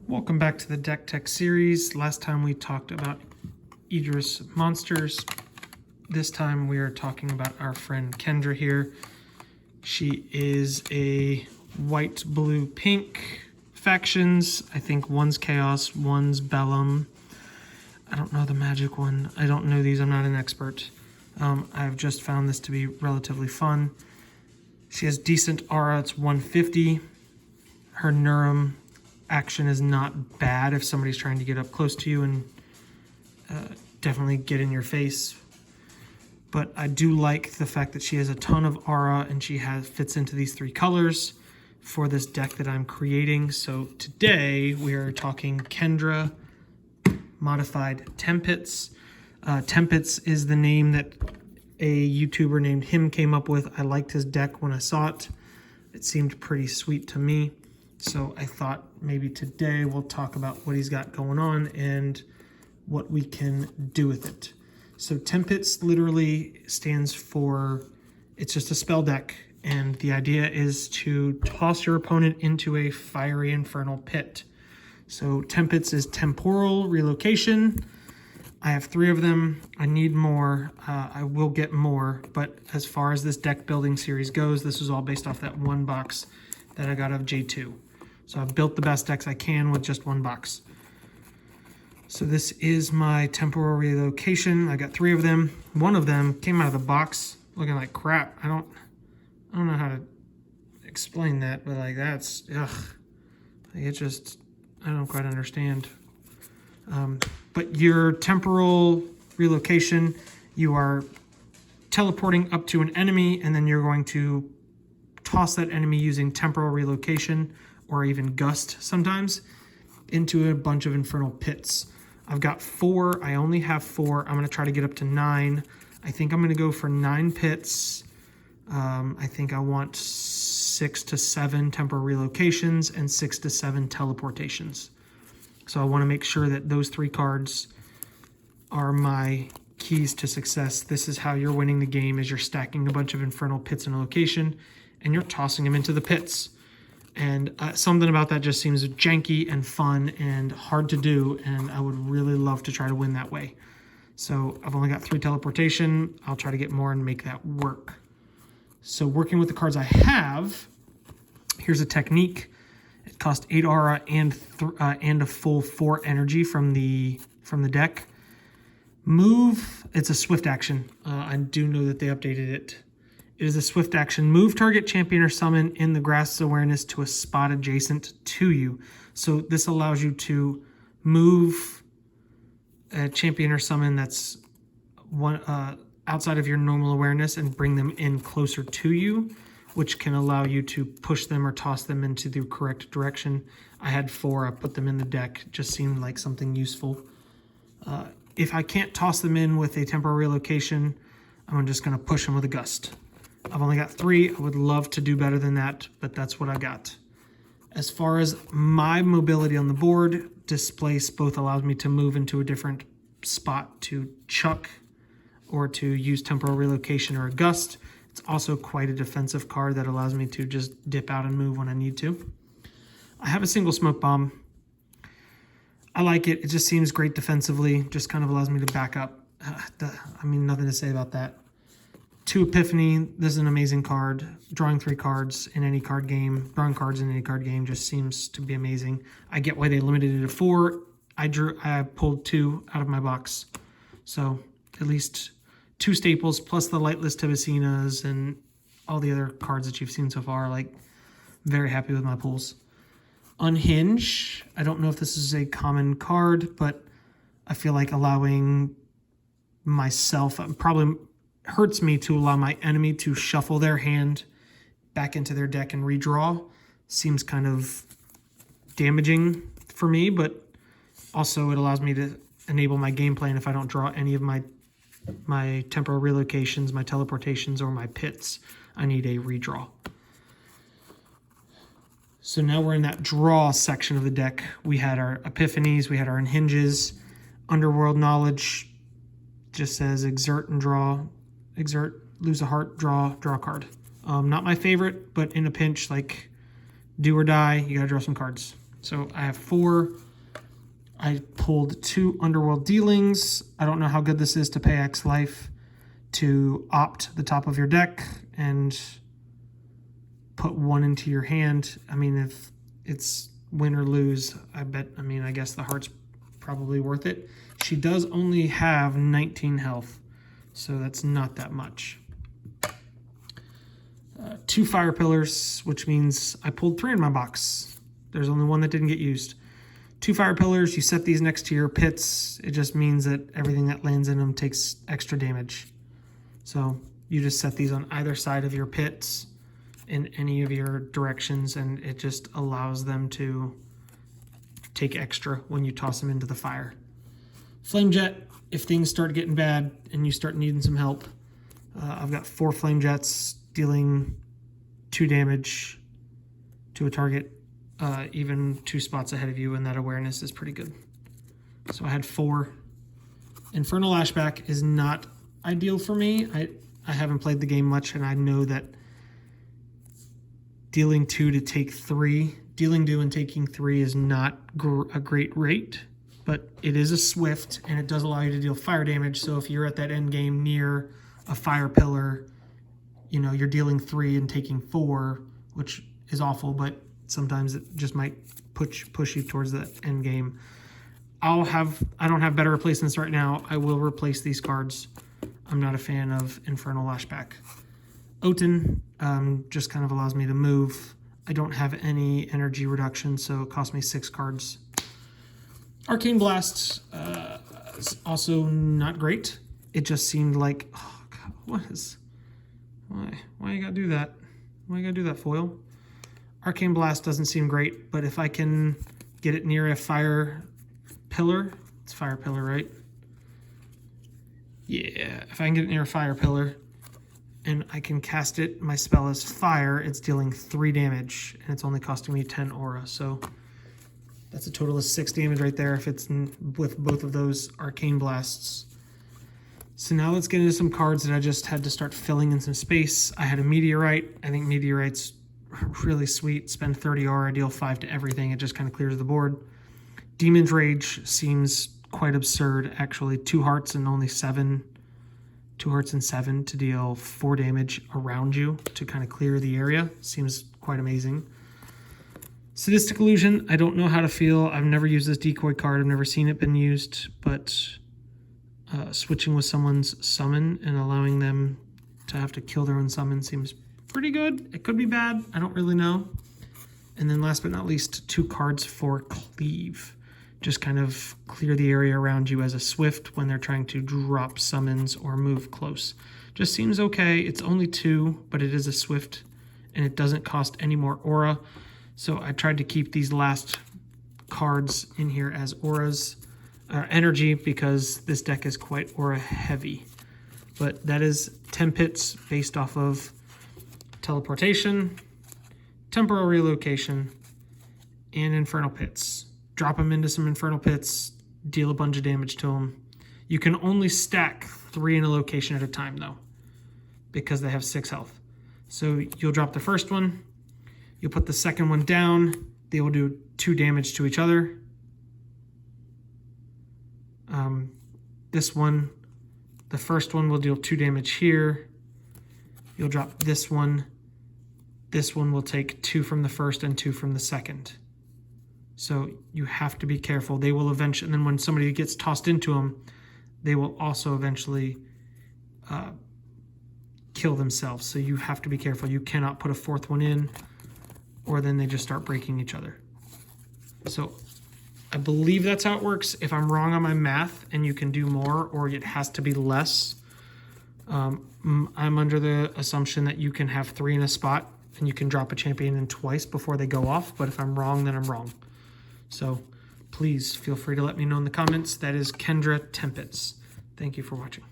Welcome back to the Deck Tech series. Last time we talked about Idris monsters. This time we are talking about our friend Kendra here. She is a white, blue, pink factions. I think one's Chaos, one's Bellum. I don't know the magic one. I don't know these. I'm not an expert. I've just found this to be relatively fun. She has decent aura. It's 150. Her Nurum action is not bad if somebody's trying to get up close to you and definitely get in your face. But I do like the fact that she has a ton of aura and she fits into these three colors for this deck that I'm creating. So today we are talking Kendra modified Tempits. Tempits is the name that a YouTuber named him came up with. I liked his deck when I saw it. It seemed pretty sweet to me. So I thought maybe today we'll talk about what he's got going on and what we can do with it. So Tempits literally stands for, it's just a spell deck. And the idea is to toss your opponent into a fiery infernal pit. So Tempits is temporal relocation. I have 3 of them. I need more. I will get more. But as far as this deck building series goes, this is all based off that one box that I got of J2. So I've built the best decks I can with just one box. So this is my temporal relocation. I got 3 of them. One of them came out of the box looking like crap. I don't know how to explain that, but like that's ugh. It just I don't quite understand. But your temporal relocation, you are teleporting up to an enemy, and then you're going to toss that enemy using temporal relocation, or even gust sometimes, into a bunch of infernal pits. I've got 4. I only have 4. I'm going to try to get up to 9. I think I'm going to go for 9 pits. I think I want 6 to 7 temporal relocations and 6 to 7 teleportations. So I want to make sure that those 3 cards are my keys to success. This is how you're winning the game, is you're stacking a bunch of infernal pits in a location and you're tossing them into the pits. And something about that just seems janky and fun and hard to do, and I would really love to try to win that way. So I've only got 3 teleportation. I'll try to get more and make that work. So working with the cards I have, here's a technique. It costs 8 aura and a full 4 energy from the deck. Move, it's a swift action. I do know that they updated it. It is a swift action. Move target champion or summon in the grass's awareness to a spot adjacent to you. So this allows you to move a champion or summon that's outside of your normal awareness and bring them in closer to you, which can allow you to push them or toss them into the correct direction. I had 4. I put them in the deck. Just seemed like something useful. If I can't toss them in with a temporal relocation, I'm just going to push them with a gust. I've only got 3. I would love to do better than that, but that's what I got. As far as my mobility on the board, Displace both allows me to move into a different spot to chuck or to use temporal relocation or a gust. It's also quite a defensive card that allows me to just dip out and move when I need to. I have a single smoke bomb. I like it. It just seems great defensively. Just kind of allows me to back up. Nothing to say about that. 2 Epiphany. This is an amazing card. Drawing 3 cards in any card game. Drawing cards in any card game just seems to be amazing. I get why they limited it to 4. I pulled 2 out of my box. So at least 2 staples plus the Lightless Tibicinas and all the other cards that you've seen so far. Like, very happy with my pulls. Unhinge. I don't know if this is a common card, but I feel like allowing myself, probably hurts me to allow my enemy to shuffle their hand back into their deck and redraw. Seems kind of damaging for me, but also it allows me to enable my game plan if I don't draw any of my temporal relocations, my teleportations, or my pits. I need a redraw. So now we're in that draw section of the deck. We had our Epiphanies, we had our Unhinges. Underworld Knowledge just says exert and draw. Exert, lose a heart, draw a card. Not my favorite, but in a pinch, like do or die, you gotta draw some cards. So I have 4. I pulled 2 Underworld Dealings. I don't know how good this is to pay X life to opt the top of your deck and put 1 into your hand. I mean, if it's win or lose, I guess the heart's probably worth it. She does only have 19 health, so that's not that much. 2 Fire Pillars, which means I pulled 3 in my box. There's only 1 that didn't get used. 2 Fire Pillars, you set these next to your pits. It just means that everything that lands in them takes extra damage. So you just set these on either side of your pits in any of your directions, and it just allows them to take extra when you toss them into the fire. Flame Jet, if things start getting bad and you start needing some help, I've got 4 Flame Jets dealing 2 damage to a target, even 2 spots ahead of you, and that awareness is pretty good. So I had 4. Infernal Lashback is not ideal for me. I haven't played the game much, and I know that dealing 2 to take 3, dealing 2 and taking 3 is not a great rate, but it is a swift, and it does allow you to deal fire damage. So if you're at that end game near a fire pillar, you know, you're dealing 3 and taking 4, which is awful, but sometimes it just might push you towards that end game. I don't have better replacements right now. I will replace these cards. I'm not a fan of Infernal Lashback. Oten just kind of allows me to move. I don't have any energy reduction, so it cost me 6 cards. Arcane Blast is also not great. It just seemed like, oh God, why you gotta do that? Why you gotta do that, foil? Arcane Blast doesn't seem great, but if I can get it near a fire pillar, it's fire pillar, right? Yeah, if I can get it near a fire pillar and I can cast it, my spell is fire, it's dealing 3 damage, and it's only costing me 10 aura, so that's a total of 6 damage right there if it's with both of those Arcane Blasts. So now let's get into some cards that I just had to start filling in some space. I had a Meteorite. I think Meteorite's really sweet. Spend 30 aura, deal 5 to everything. It just kind of clears the board. Demon's Rage seems quite absurd, actually. 2 hearts and only 7. 2 hearts and 7 to deal 4 damage around you to kind of clear the area. Seems quite amazing. Sadistic Illusion, I don't know how to feel. I've never used this decoy card. I've never seen it been used, but switching with someone's summon and allowing them to have to kill their own summon seems pretty good. It could be bad. I don't really know. And then last but not least, 2 cards for Cleave. Just kind of clear the area around you as a swift when they're trying to drop summons or move close. Just seems okay. It's only 2, but it is a swift, and it doesn't cost any more aura. So I tried to keep these last cards in here as auras, energy, because this deck is quite aura heavy. But that is Tempits based off of teleportation, temporal relocation, and infernal pits. Drop them into some infernal pits, deal a bunch of damage to them. You can only stack 3 in a location at a time though, because they have 6 health. So you'll drop the first one, you'll put the second one down, they will do 2 damage to each other. This one, the first one will deal 2 damage here. You'll drop this one. This one will take 2 from the first and 2 from the second. So you have to be careful. They will eventually, and then when somebody gets tossed into them, they will also eventually kill themselves. So you have to be careful. You cannot put a 4th one in, or then they just start breaking each other. So I believe that's how it works. If I'm wrong on my math and you can do more, or it has to be less, I'm under the assumption that you can have 3 in a spot and you can drop a champion in twice before they go off. But if I'm wrong, then I'm wrong. So please feel free to let me know in the comments. That is Kendra Tempits. Thank you for watching.